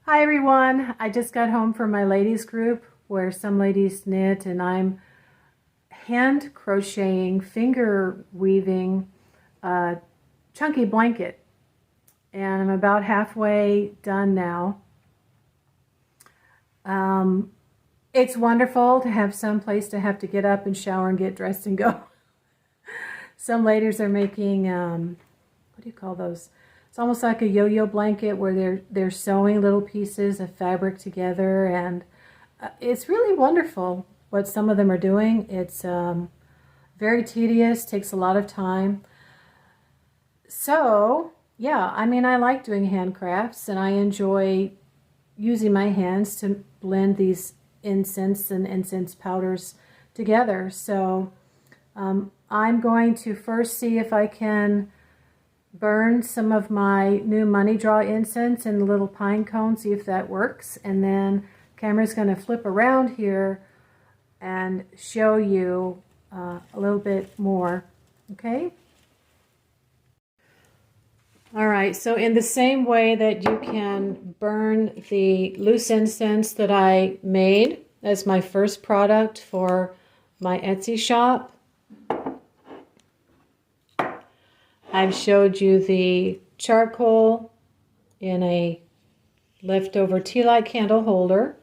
Hi everyone, I just got home from my ladies group where some ladies knit and I'm hand crocheting, finger weaving a chunky blanket, and I'm about halfway done now. It's wonderful to have some place to have to get up and shower and get dressed and go. Some ladies are making, what do you call those? It's almost like a yo-yo blanket where they're sewing little pieces of fabric together, and it's really wonderful what some of them are doing. It's very tedious, takes a lot of time. So, yeah, I mean, I like doing handcrafts, and I enjoy using my hands to blend these incense and incense powders together. So I'm going to first see if I can burn some of my new money draw incense in a little pine cone, see if that works, and then camera's going to flip around here and show you a little bit more. Okay? All right, so in the same way that you can burn the loose incense that I made as my first product for my Etsy shop, I've showed you the charcoal in a leftover tea light candle holder.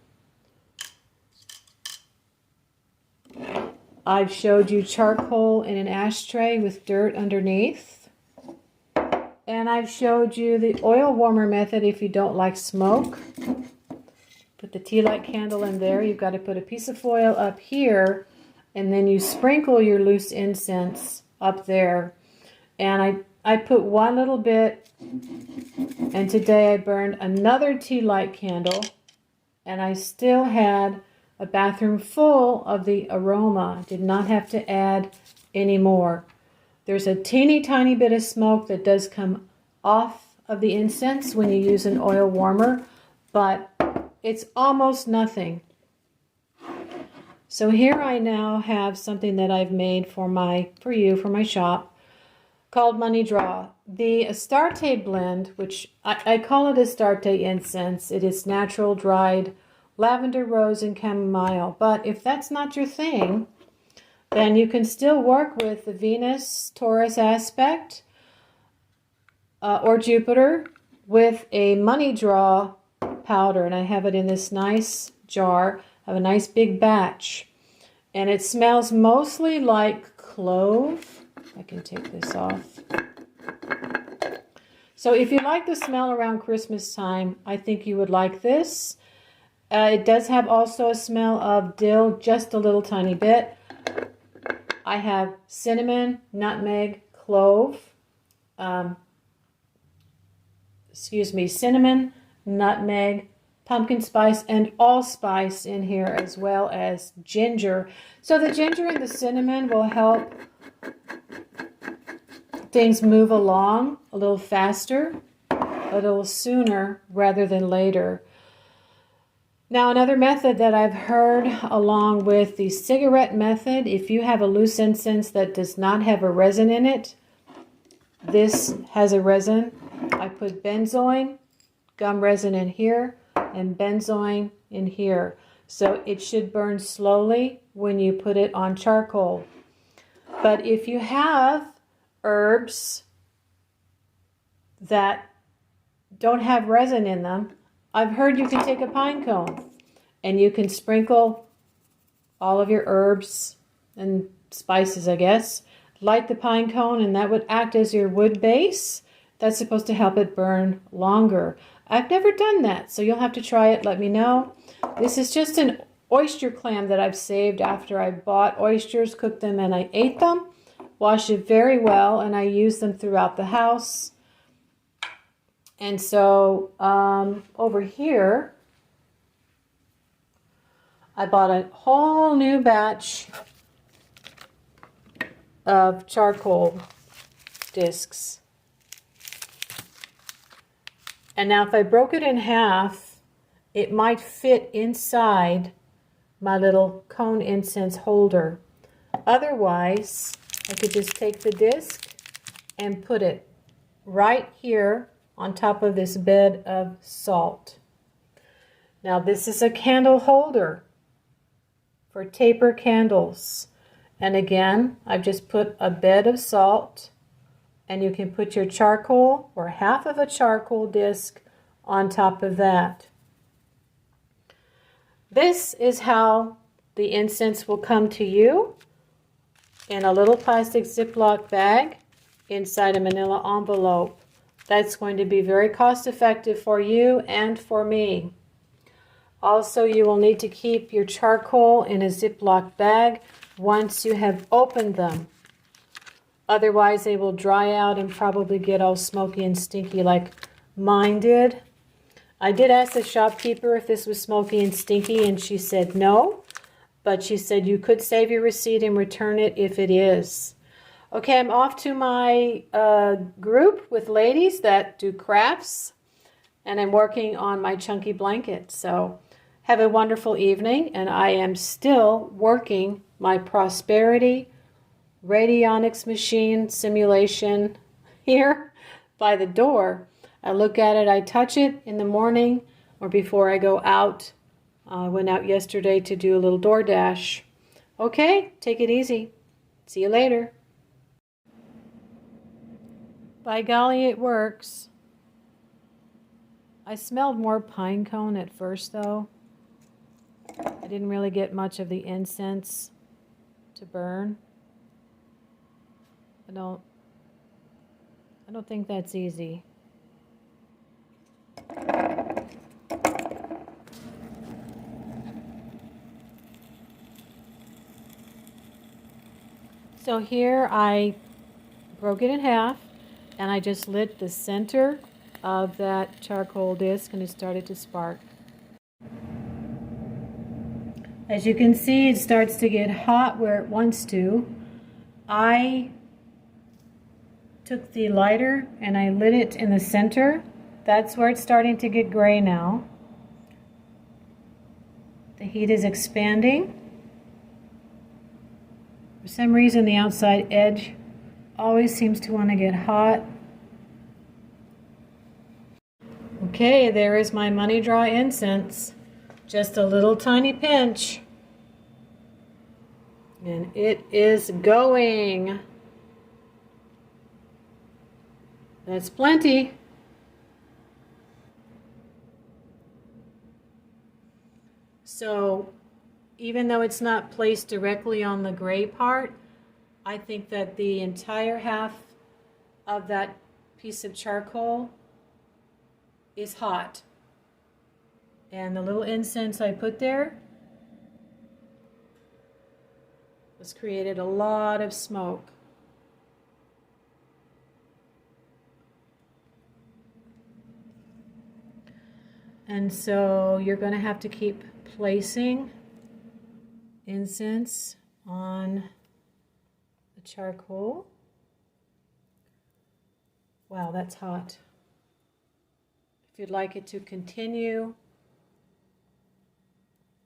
I've showed you charcoal in an ashtray with dirt underneath. And I've showed you the oil warmer method if you don't like smoke. Put the tea light candle in there. You've got to put a piece of foil up here, and then you sprinkle your loose incense up there. And I put one little bit, and today I burned another tea light candle, and I still had a bathroom full of the aroma. Did not have to add any more. There's a teeny tiny bit of smoke that does come off of the incense when you use an oil warmer, but it's almost nothing. So here I now have something that I've made for my shop called Money Draw. The Astarte blend, which I call it Astarte incense. It is natural dried lavender, rose, and chamomile. But if that's not your thing, then you can still work with the Venus-Taurus aspect or Jupiter with a Money Draw powder. And I have it in this nice jar. I have a nice big batch. And it smells mostly like clove. I can take this off. So if you like the smell around Christmas time, I think you would like this. It does have also a smell of dill, just a little tiny bit. I have cinnamon, nutmeg, clove, cinnamon, nutmeg, pumpkin spice, and allspice in here, as well as ginger. So the ginger and the cinnamon will help things move along a little faster, a little sooner rather than later. Now, another method that I've heard along with the cigarette method, if you have a loose incense that does not have a resin in it, this has a resin. I put benzoin, gum resin in here, and benzoin in here. So it should burn slowly when you put it on charcoal. But if you have herbs that don't have resin in them, I've heard you can take a pine cone and you can sprinkle all of your herbs and spices, I guess. Light the pine cone, and that would act as your wood base. That's supposed to help it burn longer. I've never done that, so you'll have to try it. Let me know. This is just an oyster clam that I've saved after I bought oysters, cooked them, and I ate them. Wash it very well, and I use them throughout the house. And so over here, I bought a whole new batch of charcoal discs. And now if I broke it in half, it might fit inside my little cone incense holder. Otherwise, I could just take the disc and put it right here on top of this bed of salt. Now this is a candle holder for taper candles. And again, I've just put a bed of salt, and you can put your charcoal or half of a charcoal disc on top of that. This is how the incense will come to you in a little plastic Ziploc bag inside a manila envelope. That's going to be very cost effective for you and for me. Also, you will need to keep your charcoal in a Ziploc bag once you have opened them. Otherwise, they will dry out and probably get all smoky and stinky like mine did. I did ask the shopkeeper if this was smoky and stinky, and she said no. But she said you could save your receipt and return it if it is. Okay, I'm off to my group with ladies that do crafts, and I'm working on my chunky blanket. So have a wonderful evening, and I am still working my prosperity radionics machine simulation here by the door. I look at it, I touch it in the morning or before I go out. I went out yesterday to do a little DoorDash. Okay, take it easy. See you later. By golly, it works. I smelled more pine cone at first, though. I didn't really get much of the incense to burn. I don't think that's easy. So here I broke it in half, and I just lit the center of that charcoal disc, and it started to spark. As you can see, it starts to get hot where it wants to. I took the lighter and I lit it in the center. That's where it's starting to get gray now. The heat is expanding. For some reason, the outside edge always seems to want to get hot. Okay, there is my money draw incense. Just a little tiny pinch. And it is going. That's plenty. So even though it's not placed directly on the gray part, I think that the entire half of that piece of charcoal is hot. And the little incense I put there has created a lot of smoke. And so you're going to have to keep placing incense on the charcoal. Wow, that's hot. If you'd like it to continue,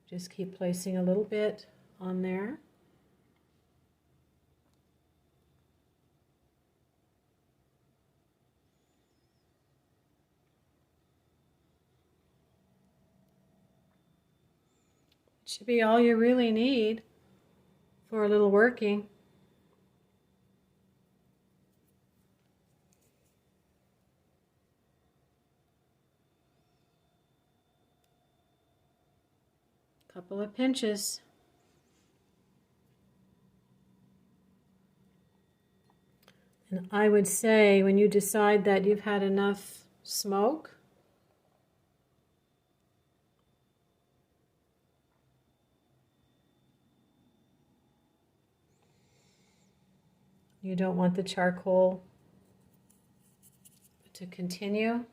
just keep placing a little bit on there. Should be all you really need for a little working. Couple of pinches. And I would say when you decide that you've had enough smoke, you don't want the charcoal to continue.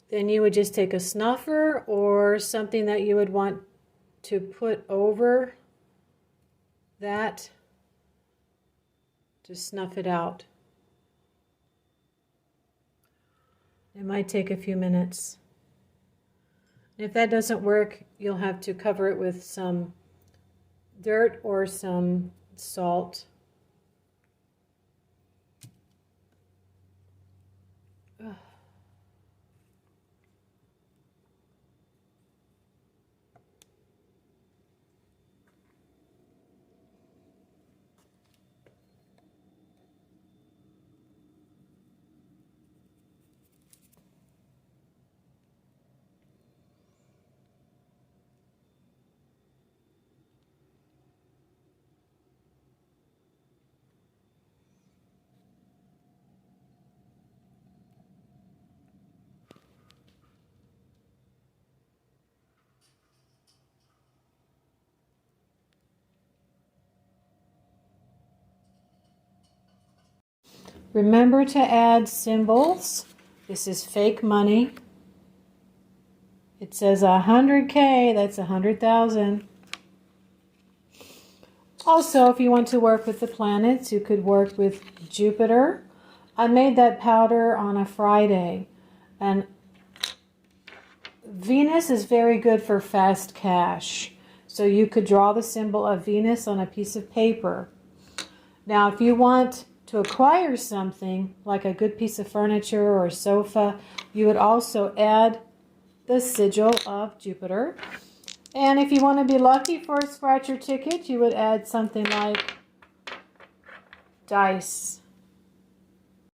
Then you would just take a snuffer or something that you would want to put over that to snuff it out. It might take a few minutes. If that doesn't work, you'll have to cover it with some dirt or some salt. Ugh. Remember to add symbols. This is fake money. It says 100K, that's 100,000. Also, if you want to work with the planets, you could work with Jupiter. I made that powder on a Friday. And Venus is very good for fast cash. So you could draw the symbol of Venus on a piece of paper. Now, if you want to acquire something, like a good piece of furniture or a sofa, you would also add the sigil of Jupiter. And if you want to be lucky for a scratcher ticket, you would add something like dice.